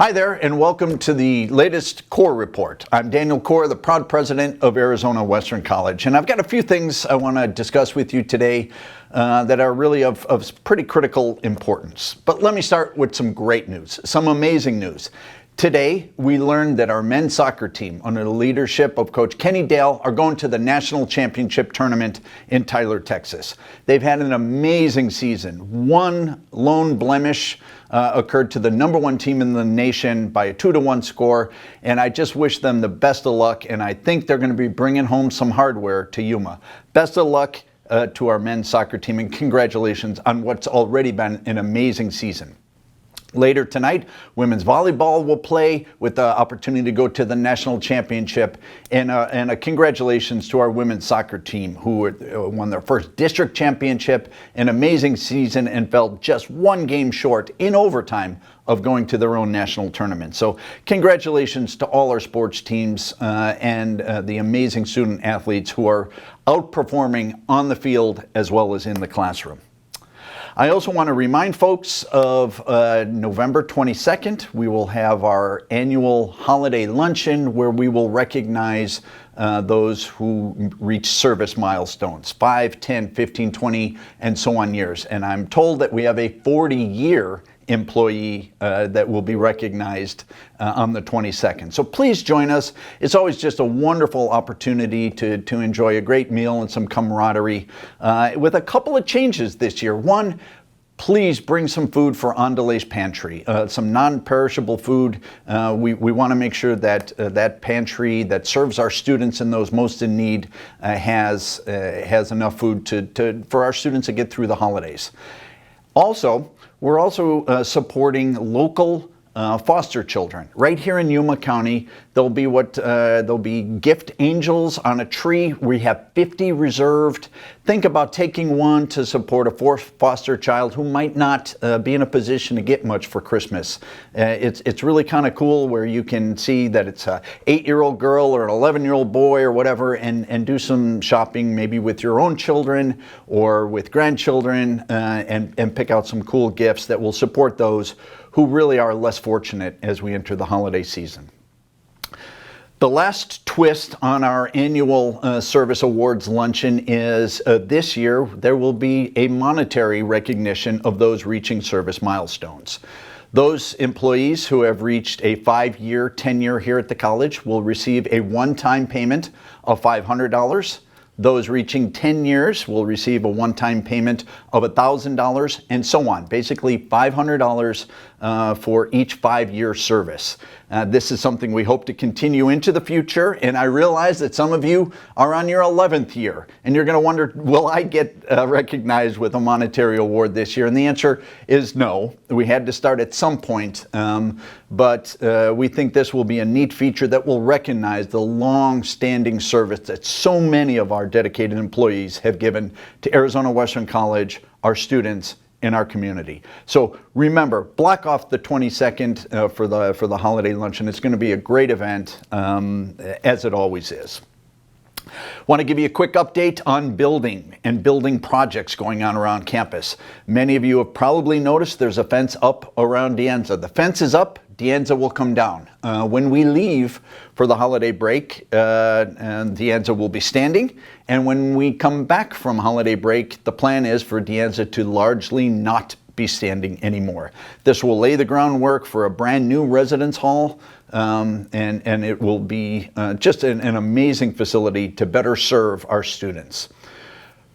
Hi there, and welcome to the latest Corr report. I'm Daniel Corr, the proud president of Arizona Western College, and I've got a few things I want to discuss with you today that are really of pretty critical importance. But let me start with some great news, some amazing news. Today, we learned that our men's soccer team, under the leadership of Coach Kenny Dale, are going to the national championship tournament in Tyler, Texas. They've had an amazing season. One lone blemish occurred to the #1 team in the nation by a 2-1 score, and I just wish them the best of luck, and I think they're going to be bringing home some hardware to Yuma. Best of luck to our men's soccer team, and congratulations on what's already been an amazing season. Later tonight, women's volleyball will play with the opportunity to go to the national championship. And a congratulations to our women's soccer team who won their first district championship, an amazing season, and fell just one game short in overtime of going to their own national tournament. So congratulations to all our sports teams and the amazing student athletes who are outperforming on the field as well as in the classroom. I also want to remind folks of November 22nd. We will have our annual holiday luncheon where we will recognize those who reach service milestones, 5, 10, 15, 20, and so on years. And I'm told that we have a 40-year employee that will be recognized on the 22nd. So please join us. It's always just a wonderful opportunity to enjoy a great meal and some camaraderie with a couple of changes this year. One, please bring some food for Ondelay's Pantry, some non-perishable food. We want to make sure that that pantry that serves our students and those most in need has enough food for our students to get through the holidays. Also, we're also supporting local foster children. Right here in Yuma County, there'll be gift angels on a tree. We have 50 reserved. Think about taking one to support a foster child who might not be in a position to get much for Christmas. It's really kind of cool where you can see that it's an 8-year-old girl or an 11-year-old boy or whatever, and do some shopping maybe with your own children or with grandchildren and pick out some cool gifts that will support those who really are less fortunate as we enter the holiday season. The last twist on our annual Service Awards Luncheon is this year there will be a monetary recognition of those reaching service milestones. Those employees who have reached a 5-year tenure here at the college will receive a one-time payment of $500. Those reaching 10 years will receive a one-time payment of $1,000 and so on. Basically $500 for each 5-year service. This is something we hope to continue into the future, and I realize that some of you are on your 11th year and you're going to wonder, will I get recognized with a monetary award this year? And the answer is no. We had to start at some point, but we think this will be a neat feature that will recognize the long-standing service that so many of our dedicated employees have given to Arizona Western College, our students, in our community. So remember, block off the 22nd for the holiday luncheon. It's going to be a great event, as it always is. Want to give you a quick update on building projects going on around campus. Many of you have probably noticed there's a fence up around De Anza. The fence is up, De Anza will come down. When we leave for the holiday break, and De Anza will be standing. And when we come back from holiday break, the plan is for De Anza to largely not be standing anymore. This will lay the groundwork for a brand new residence hall, and it will be just an amazing facility to better serve our students.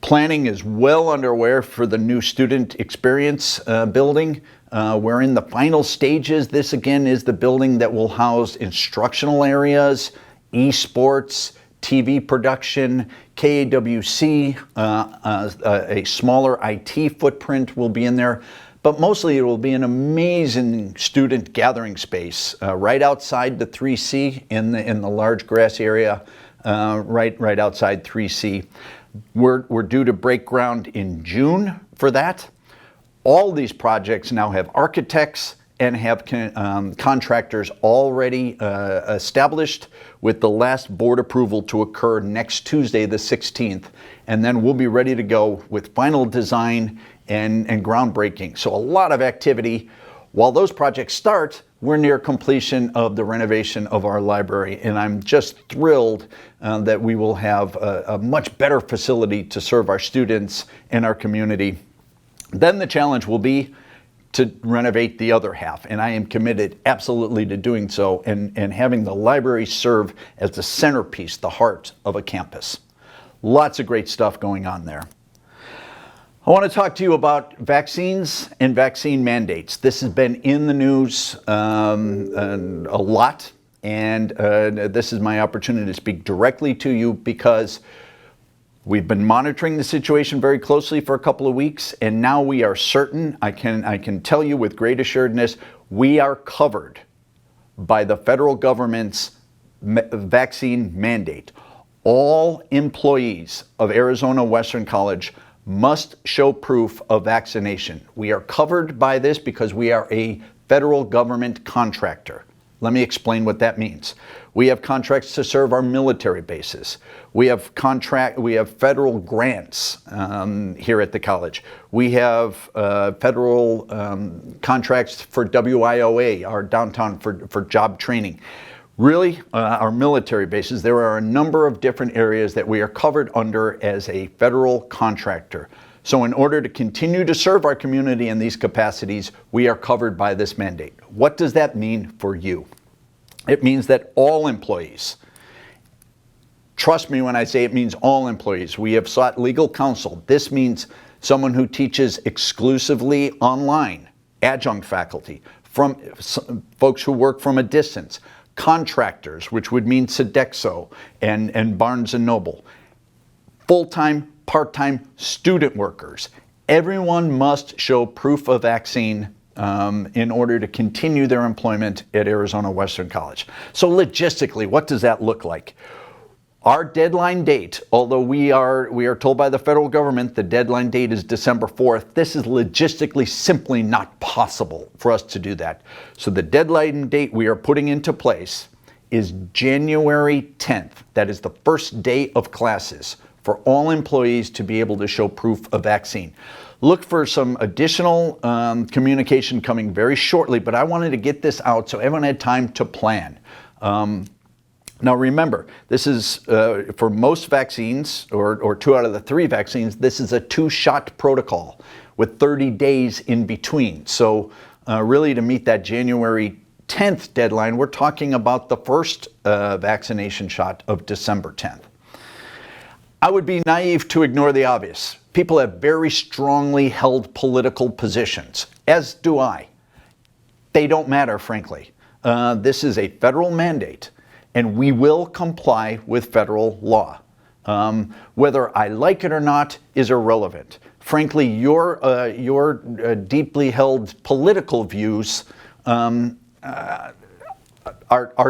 Planning is well underway for the new student experience building. We're in the final stages. This again is the building that will house instructional areas, esports, TV production, KAWC, a smaller IT footprint will be in there, but mostly it will be an amazing student gathering space right outside the 3C in the large grass area, right outside 3C. We're due to break ground in June for that. All these projects now have architects and have contractors already established, with the last board approval to occur next Tuesday, the 16th. And then we'll be ready to go with final design and groundbreaking. So a lot of activity. While those projects start, we're near completion of the renovation of our library, and I'm just thrilled that we will have a much better facility to serve our students and our community. Then the challenge will be to renovate the other half, and I am committed absolutely to doing so and having the library serve as the centerpiece, the heart of a campus. Lots of great stuff going on there. I want to talk to you about vaccines and vaccine mandates. This has been in the news a lot, and this is my opportunity to speak directly to you because we've been monitoring the situation very closely for a couple of weeks, and now we are certain, I can tell you with great assuredness, we are covered by the federal government's vaccine mandate. All employees of Arizona Western College must show proof of vaccination. We are covered by this because we are a federal government contractor. Let me explain what that means. We have contracts to serve our military bases. We have federal grants here at the college. We have federal contracts for WIOA, our downtown for job training. Really, our military bases, there are a number of different areas that we are covered under as a federal contractor. So in order to continue to serve our community in these capacities, we are covered by this mandate. What does that mean for you? It means that all employees, trust me when I say it means all employees, we have sought legal counsel. This means someone who teaches exclusively online, adjunct faculty, from folks who work from a distance, contractors, which would mean Sodexo and Barnes & Noble, full-time, part-time student workers. Everyone must show proof of vaccine in order to continue their employment at Arizona Western College. So logistically, what does that look like? Our deadline date, although we are told by the federal government the deadline date is December 4th, this is logistically simply not possible for us to do that. So the deadline date we are putting into place is January 10th. That is the first day of classes for all employees to be able to show proof of vaccine. Look for some additional communication coming very shortly, but I wanted to get this out so everyone had time to plan. Now remember, this is for most vaccines, or 2 out of the 3 vaccines, this is a 2-shot protocol with 30 days in between. So really to meet that January 10th deadline, we're talking about the first vaccination shot of December 10th. I would be naive to ignore the obvious. People have very strongly held political positions, as do I. They don't matter, frankly. This is a federal mandate, and we will comply with federal law. Whether I like it or not is irrelevant. Frankly, your deeply held political views are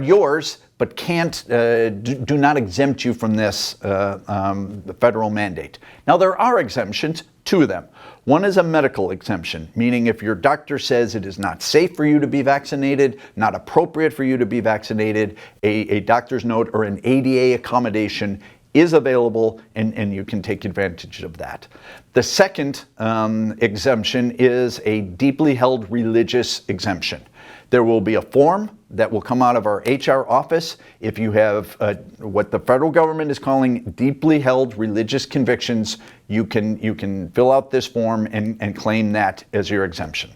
yours, but do not exempt you from this the federal mandate. Now, there are exemptions, 2 of them. One is a medical exemption, meaning if your doctor says it is not safe for you to be vaccinated, not appropriate for you to be vaccinated, a doctor's note or an ADA accommodation is available, and you can take advantage of that. The second exemption is a deeply held religious exemption. There will be a form that will come out of our HR office if you have what the federal government is calling deeply held religious convictions. You can fill out this form and claim that as your exemption.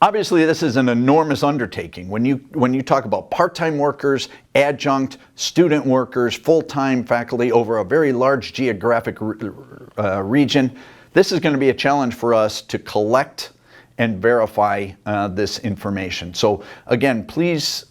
Obviously, this is an enormous undertaking. When you talk about part-time workers, adjunct, student workers, full-time faculty over a very large geographic region, this is going to be a challenge for us to collect and verify this information. So again, please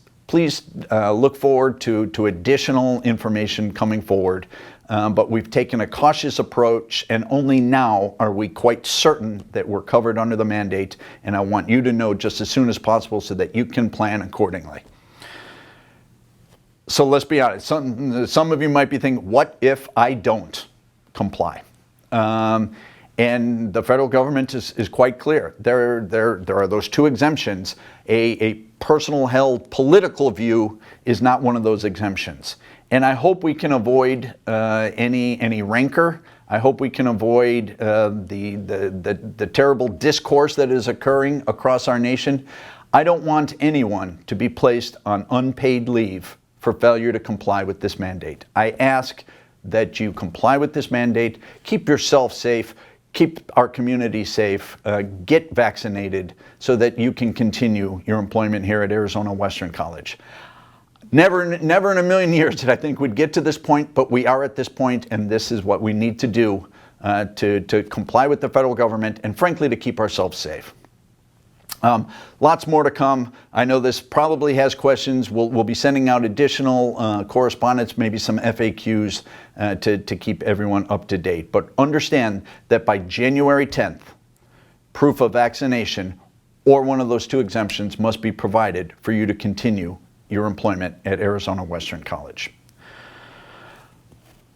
look forward to additional information coming forward. But we've taken a cautious approach, and only now are we quite certain that we're covered under the mandate, and I want you to know just as soon as possible so that you can plan accordingly. So let's be honest, some of you might be thinking, what if I don't comply? And the federal government is quite clear. There are those 2 exemptions. A personal held political view is not one of those exemptions. And I hope we can avoid any rancor. I hope we can avoid the terrible discourse that is occurring across our nation. I don't want anyone to be placed on unpaid leave for failure to comply with this mandate. I ask that you comply with this mandate, keep yourself safe, keep our community safe, get vaccinated so that you can continue your employment here at Arizona Western College. Never in a million years did I think we'd get to this point, but we are at this point, and this is what we need to do to comply with the federal government and, frankly, to keep ourselves safe. Lots more to come. I know this probably has questions. We'll be sending out additional correspondence, maybe some FAQs to keep everyone up to date. But understand that by January 10th, proof of vaccination or one of those two exemptions must be provided for you to continue your employment at Arizona Western College.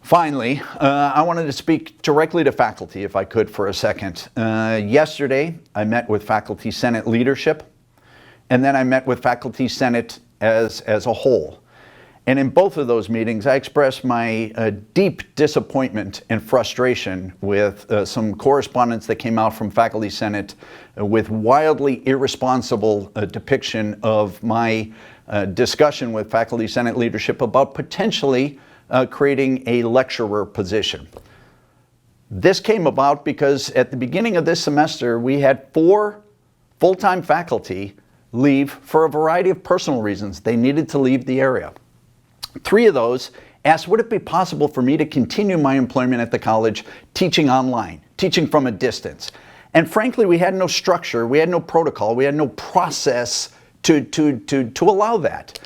Finally, I wanted to speak directly to faculty, if I could, for a second. Yesterday, I met with Faculty Senate leadership, and then I met with Faculty Senate as a whole. And in both of those meetings, I expressed my deep disappointment and frustration with some correspondence that came out from Faculty Senate with wildly irresponsible depiction of my discussion with Faculty Senate leadership about potentially creating a lecturer position. This came about because at the beginning of this semester, we had 4 full-time faculty leave for a variety of personal reasons. They needed to leave the area. 3 of those asked, would it be possible for me to continue my employment at the college teaching online, teaching from a distance? And frankly, we had no structure, we had no protocol, we had no process to allow that.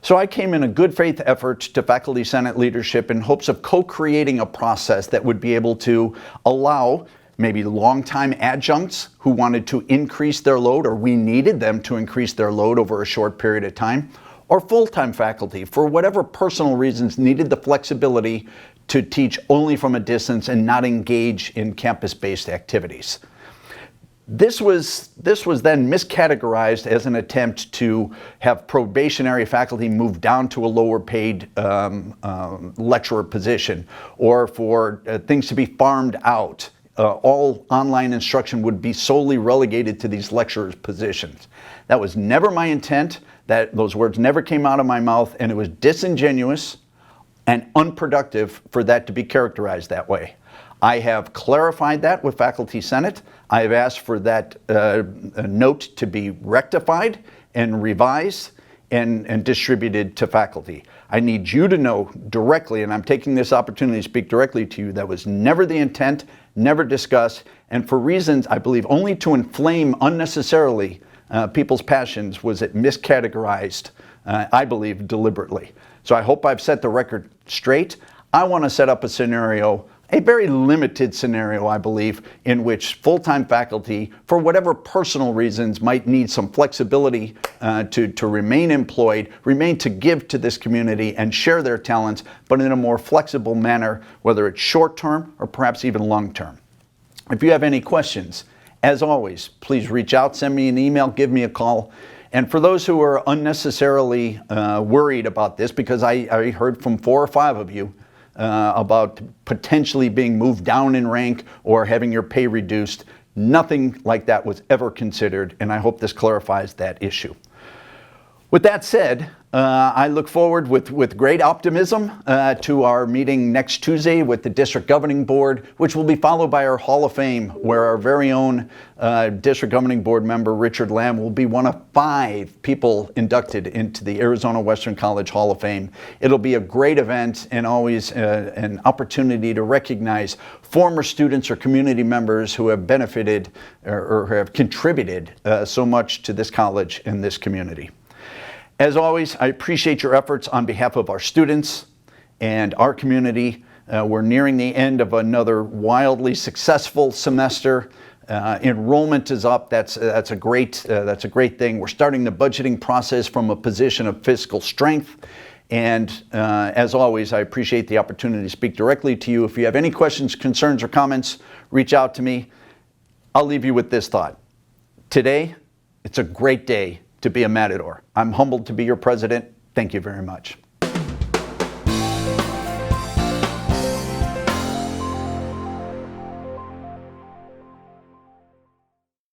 So I came in a good faith effort to Faculty Senate leadership in hopes of co-creating a process that would be able to allow maybe longtime adjuncts who wanted to increase their load, or we needed them to increase their load over a short period of time, or full-time faculty, for whatever personal reasons, needed the flexibility to teach only from a distance and not engage in campus-based activities. This was then miscategorized as an attempt to have probationary faculty move down to a lower paid lecturer position, or for things to be farmed out. All online instruction would be solely relegated to these lecturers' positions. That was never my intent. Those words never came out of my mouth, and it was disingenuous and unproductive for that to be characterized that way. I have clarified that with Faculty Senate. I have asked for that note to be rectified and revised and distributed to faculty. I need you to know directly, and I'm taking this opportunity to speak directly to you, that was never the intent, never discussed, and for reasons I believe only to inflame unnecessarily people's passions was it miscategorized, I believe, deliberately. So I hope I've set the record straight. I want to set up a scenario, a very limited scenario, I believe, in which full-time faculty, for whatever personal reasons, might need some flexibility to remain employed, remain to give to this community and share their talents, but in a more flexible manner, whether it's short-term or perhaps even long-term. If you have any questions, as always, please reach out, send me an email, give me a call. And for those who are unnecessarily worried about this, because I heard from 4 or 5 of you about potentially being moved down in rank or having your pay reduced, nothing like that was ever considered, and I hope this clarifies that issue. With that said, I look forward with great optimism to our meeting next Tuesday with the District Governing Board, which will be followed by our Hall of Fame, where our very own District Governing Board member, Richard Lamb, will be one of 5 people inducted into the Arizona Western College Hall of Fame. It'll be a great event and always an opportunity to recognize former students or community members who have benefited or have contributed so much to this college and this community. As always, I appreciate your efforts on behalf of our students and our community. We're nearing the end of another wildly successful semester. Enrollment is up. That's a great thing. We're starting the budgeting process from a position of fiscal strength. And as always, I appreciate the opportunity to speak directly to you. If you have any questions, concerns, or comments, reach out to me. I'll leave you with this thought. Today, it's a great day to be a Matador. I'm humbled to be your president. Thank you very much.